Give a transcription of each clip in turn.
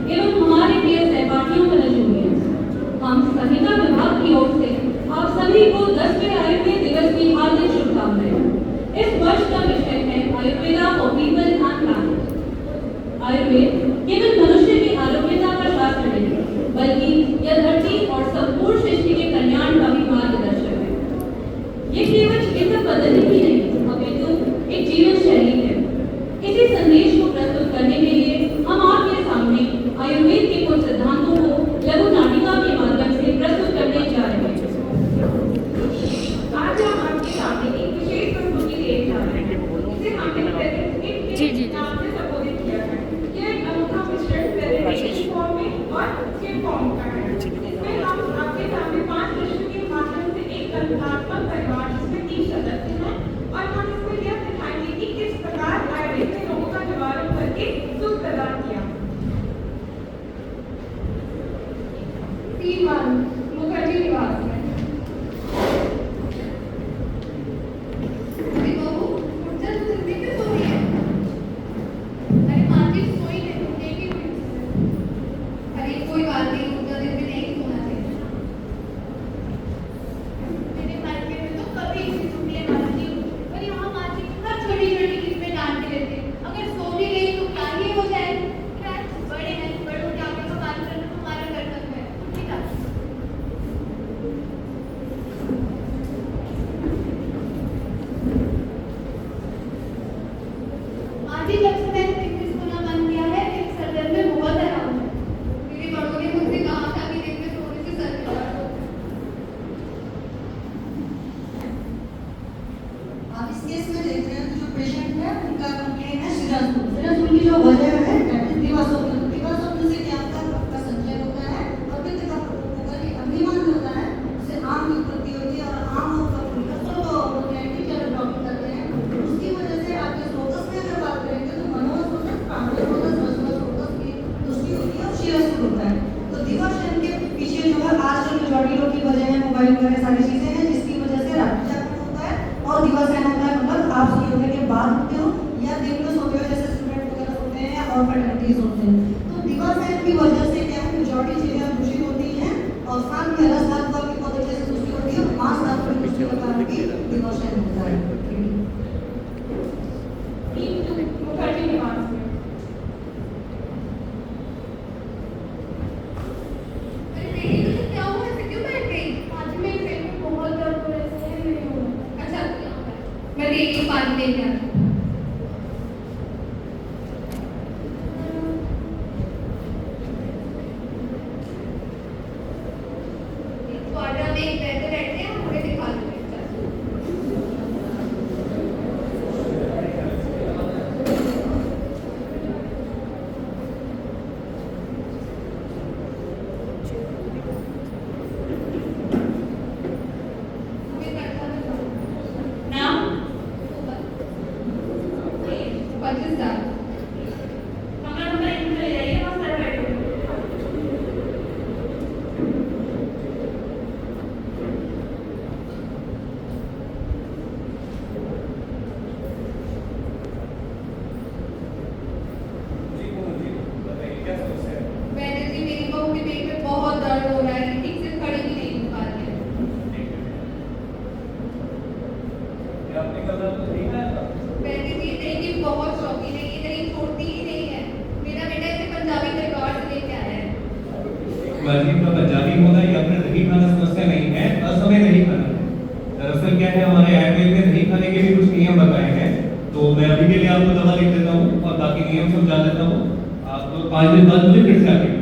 एवं हमारे प्रिय सहपाठियों को जोड़िए। हम संहिता विभाग की ओर से आप सभी को 10वें आयुर्वेद दिवस की हार्दिक शुभकामनाएं। इस वर्ष का विषय है Ayurveda for people and planet. Ayurveda केवल मनुष्य की आरोग्यता का शास्त्र नहीं, बल्कि यह धरती और संपूर्ण सृष्टि के कल्याण का भी मार्गदर्शक है। ये केवल चिकित्सा पद्धति ही नहीं, अपितु एक जीवन शैली है। इसी संदेश को प्रस्तुत करने के लिए हम आपके सामने आयुर्वेद के कुछ सिद्धांतों को लघु नाटिका के माध्यम से प्रस्तुत करने जा रहे हैं। आज हम आपके सामने एक विशेष प्रस्तुति देने जा रहे हैं। इसे हमने एक नाम से संबोधित किया है। यह एक अनोखा मिश्रण प्रेजेंटेशन फॉर्म में और स्किप फॉर्म का है। इसमें हम आपके सामने 5 प्रश्नों के माध्यम से एक कल्पनात्मक परिवार जिसमें 3 सदस्य हैं और हम इसमें यह दिखाएंगे कि किस प्रकार आयुर्वेद ने लोगों का निवारण करके सुख प्रदान किया। 3 मुखर्जी निवास में पंजाबी होना या फिर दही खाना समस्या नहीं है, असमय नहीं खाना है। दरअसल क्या है, हमारे आयुर्वेद में दही खाने के भी कुछ नियम बताए हैं, तो मैं अभी के लिए आपको दवा लिख देता हूँ और बाकी नियम समझा देता हूँ। आप 5 दिन बाद मुझे फिर से आके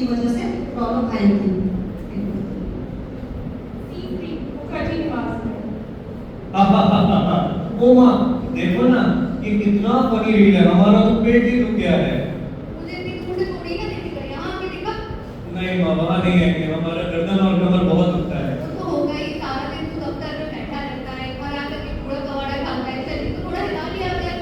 वजह से दोनों खाएंगी। मुखर्जी निवास में। ओ माँ, देखो ना, ये कितना फनी रील है, हमारा तो पेट ही दुख गया है। मुझे इतनी दूर से थोड़ी ना दिख रही, यहाँ आके देखा नहीं माँ, वहाँ नहीं है कि हमारा गर्दन और कमर बहुत दुखता है। तो होगा ही, सारा दिन तो दफ्तर में बैठा रहता है, घर आकर के पूरा कवाड़ा खाता है, शरीर को थोड़ा हिला लिया कर।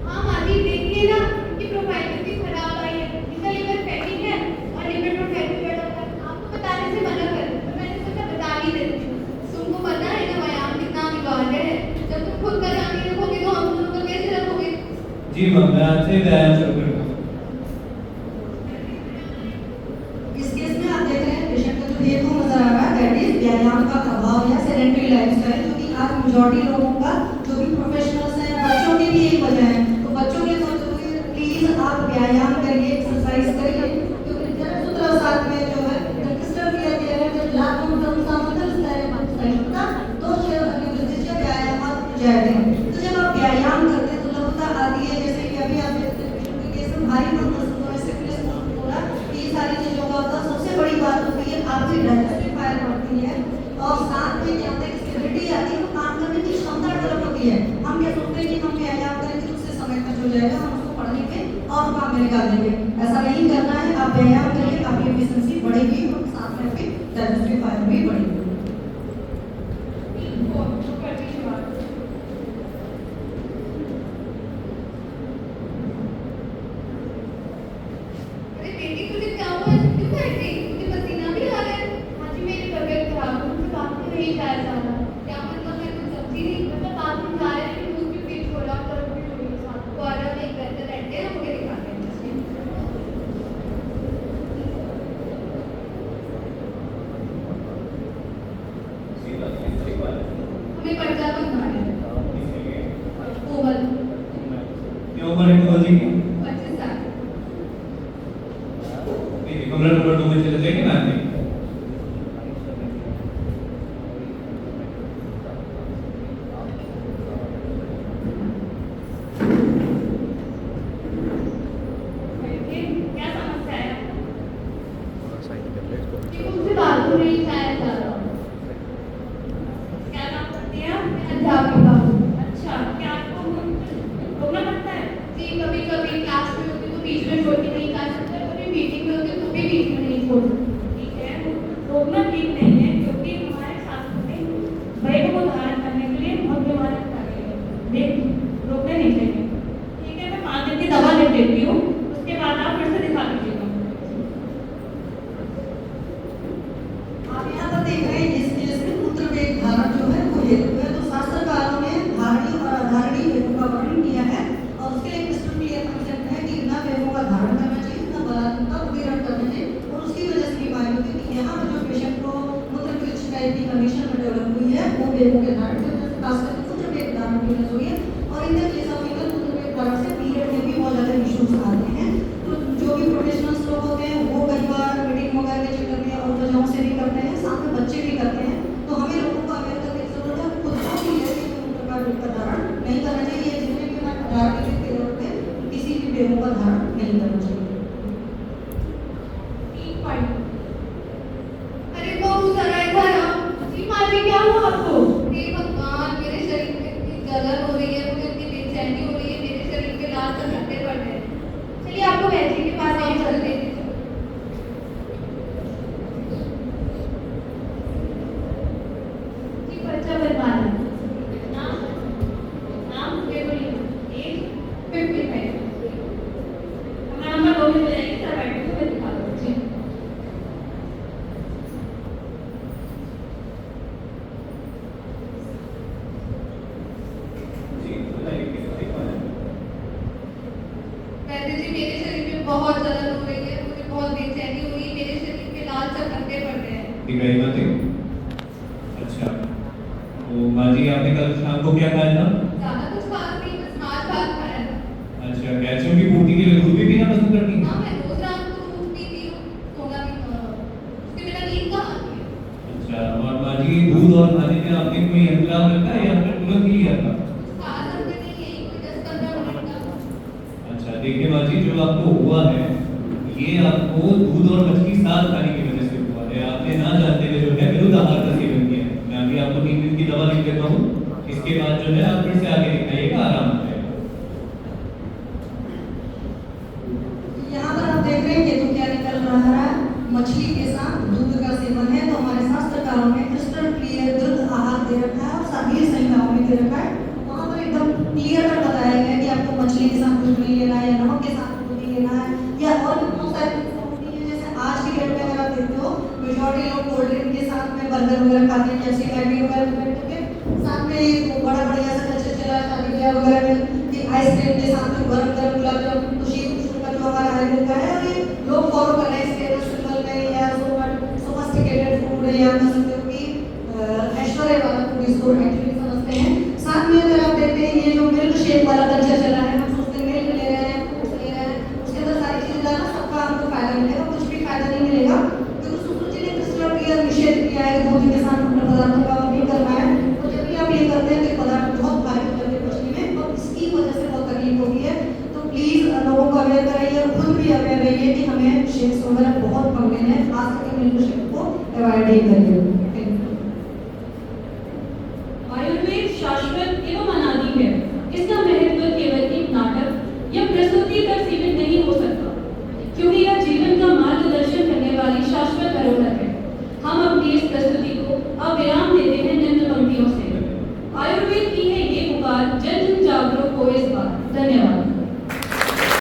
हाँ माँ जी, देखिए ना, इनकी प्रोफाइल कितनी खराब आई है, इनका लिवर फैटी है और लिवर में फैटी बढ़ा हुआ है। आपको बताने से मना कर, तो मैंने सोचा बता ही देती हूँ। तुमको पता है ना व्यायाम कितना अनिवार्य है, जब तुम खुद का ध्यान नहीं रखोगे तो हम दोनों का कैसे रखोगे? जी माँ, मैं आज से व्यायाम शुरू करूँगा। इस केस में आप देख रहे हैं पेशेंट का जो भेदभाव नजर आ रहा है, दैट इज व्यायाम का अभाव या सेडेंटरी लाइफस्टाइल, जो कि आज मेजॉरिटी लोगों का, जो भी प्रोफेशनल्स हैं, बच्चों की भी यही वजह है। तो बच्चों के लिए तो प्लीज आप व्यायाम करिए, एक्सरसाइज करिए, क्योंकि जरा सुतरा साथ में जो है क्रिस्टल क्लियर किया है कि लाख मतलब सामंजस्य है का दो शेर निर्दिष्ट व्यायाम जाते हैं। तो जब आप व्यायाम करते हैं तो लघुता आती है, जैसे कि अभी आप देखते हैं पेशेंट के केस में भारी सिफिलिस होना, ये सारी चीजों का होता है। सबसे बड़ी बात होती है आपकी डाइजेस्टिव फायर बढ़ती है और साथ में क्या होता है कि स्टेबिलिटी आती है, तो काम करने की क्षमता डेवलप होती है। हम क्या सोचते हैं कि हम व्यायाम करेंगे तो उससे समय खर्च हो जाएगा, हम उसको पढ़ने में और काम में निकाल देंगे। ऐसा नहीं करना है, आप व्यायाम करिए, आपकी एफिशिएंसी बढ़ेगी और साथ में आपकी डाइजेस्टिव फायर भी बढ़ेगी। मुखर्जी निवास। अरे बेटी तुझे क्या हुआ है? क्यों बैठ गई? मुझे पसीना भी आ रहा है। हाँ जी, मेरी तबीयत खराब है, मुझे बाथरूम नहीं जाया जा रहा। क्या मतलब मैं कुछ समझी नहीं, मतलब बाथरूम जा रहे हैं लेकिन दूध भी पी छोड़ा, तरफ भी छोड़ी साथ को आ रहा नहीं करते रहते हैं, मुझे दिखाते हैं। हमें पर्चा बनवाना है। कोमल, क्या उम्र है कोमल जी की? 25 साल। देखिए, कमरा नंबर 2 में चले जाएंगे ना आप? क्या समस्या है? कि मुझसे बाथरूम नहीं जाया जा रहा। क्या काम करती हैं आप? मैं अध्यापिका हूँ। अच्छा, क्या आपको रोकना पड़ता है? जी, कभी कभी क्लास में होती तो बीच में छोड़ के नहीं जा सकते, कभी मीटिंग में होती तो भी बीच में नहीं छोड़ सकते। ठीक है, रोकना ठीक नहीं है, क्योंकि हमारे शास्त्र में भय को धारण करने के लिए बहुत बीमारी बताई है। देख, रोकने नहीं चाहिए। ठीक है, मैं 5 दिन की दवा लिख देती हूँ, उसके बाद आप फिर से दिखा दीजिएगा। आप यहाँ पर देख रहे हैं इस केस में मूत्र वेग धारण जो है वो हेतु है। तो शास्त्रकारों ने धारणी और अधारणी वेगों का वर्णन किया है और उसके लिए क्रिस्टल क्लियर कंसेप्ट है कि ना वेगों का धारण करना चाहिए, ना बलात्कार का उदीरण करना चाहिए। और उसकी वजह से बीमारी होती है कि यहाँ पर जो पेशेंट को मूत्र पित्त टाइप की कंडीशन में डेवलप हुई है, वो वेगों के धारण की वजह से, खासकर मूत्र वेग धारण की वजह से हुई है। और इन केस ऑफ फीमेल मूत्र वेग धारण से पीरियड में भी बहुत ज़्यादा इश्यूज आते हैं। तो जो भी प्रोफेशनल्स लोग होते हैं वो कई बार मीटिंग वगैरह के चक्कर में और वजहों से भी करते हैं, साथ में बच्चे भी करते हैं। तो हमें लोगों को अवेयर करने की जरूरत है, खुद को भी है कि मूत्र का वेग का धारण नहीं करना चाहिए। जितने भी हमारे धारण के जरूरत है, किसी भी वेगों का धारण नहीं करना चाहिए। 3 पॉइंट। अरे बहुत सारा इधर आओ। जी माँ जी, क्या हुआ आपको? हे भगवान, मेरे शरीर में इतनी जलन हो रही है, मुझे इतनी बेचैनी हो रही है, मेरे शरीर के लाल टमाटे पड़ रहे हैं। चलिए आपको वैद्य के पास ले चलते हैं। जी, पर्चा बनवाना। नाम? नाम ये बोलिए। एज? 55। हमारा नंबर 2 में जाएगी, सर बैठ के मैं दिखा दूँ। जी। जी, बताइए किस बात है? वैद्य जी, मेरे शरीर में बहुत जलन हो रही है, मुझे बहुत बेचैनी हो रही है, मेरे शरीर के लाल चकत्ते पड़ रहे हैं। दिखाई बात है? अच्छा, तो माँ जी आपने कल शाम को क्या खाया था? ज्यादा कुछ खास नहीं, बस मांस भात खाया था। अच्छा, कैल्शियम की पूर्ति के लिए दूध भी पीना पसंद करती हैं? हाँ, मैं रोज रात को दूध पीती हूँ, सोना भी उसके बिना नींद कहाँ आती है? अच्छा, और माँ जी दूध और खाने में आपने कोई इंतजाम रखा है या फिर तुरंत ही लिया था? खास अंदर नहीं, यही कोई 10-15 मिनट का। अच्छा, देखिए माँ जी, जो आपको हुआ है ये आपको दूध और मछली साथ खाने की वजह से हुआ है। आपने ना जानते हुए जो है विरुद्ध आहार का सेवन किया है। मैं अभी आपको 3 दिन की दवा लिख देता हूँ, इसके बाद जो है आप फिर से आगे दिखाइएगा, आराम हो जाएगा। यहाँ पर आप देख रहे हैं ये तो क्या निकल रहा है, मछली के साथ दूध का सेवन है। तो हमारे शास्त्रकारों ने क्रिस्टल क्लियर विरुद्ध आहार दे रखा है और सभी संहिताओं में दे रखा है। वहाँ पर एकदम क्लियर कर बताया गया कि आपको मछली के साथ दूध नहीं लेना है या नमक के साथ दूध नहीं लेना है, या और भी बहुत सारी चीजें होती हैं। जैसे आज की डेट में अगर आप देखते हो मेजॉरिटी लोग कोल्ड ड्रिंक के साथ में बर्गर वगैरह खाते हैं, जैसे मैगी वगैरह के साथ में एक बड़ा बढ़िया सा कल्चर चला है शादी ब्याह वगैरह में कि आइसक्रीम के साथ में गरम गरम गुलाब जामुन खुशी का जो हमारा आयोजन का है, और ये लोग फॉलो कर रहे हैं स्टेटस सिंबल में या सोफिस्टिकेटेड फूड या कह सकते हो कि ऐश्वर्य वाला फूड इसको एक्चुअली समझते हैं। साथ में अगर आप देखते हैं ये जो मिल्क शेक वाला कल्चर चला है, हम सोचते हैं मिल्क ले रहे हैं, फ्रूट्स ले रहे हैं, उसके अंदर सारी चीजें डालना सबका हमको फायदा मिलेगा, कुछ भी फायदा नहीं मिलेगा। क्योंकि सुश्रुति ने क्रिस्टल क्लियर निषेध किया है कि दूध के साथ अपने पदार्थों का नहीं करना है। तो जब भी आप ये करते हैं तो पदार्थ बहुत भारी हो जाते हैं मछली में और इसकी वजह से बहुत तकलीफ होती है। तो प्लीज लोगों को अवेयर कराइए और खुद भी अवेयर रहिए कि हमें शेक्स वगैरह बहुत कम लेने हैं, खास करके मिल्क शेक को अवॉइड ही करिए।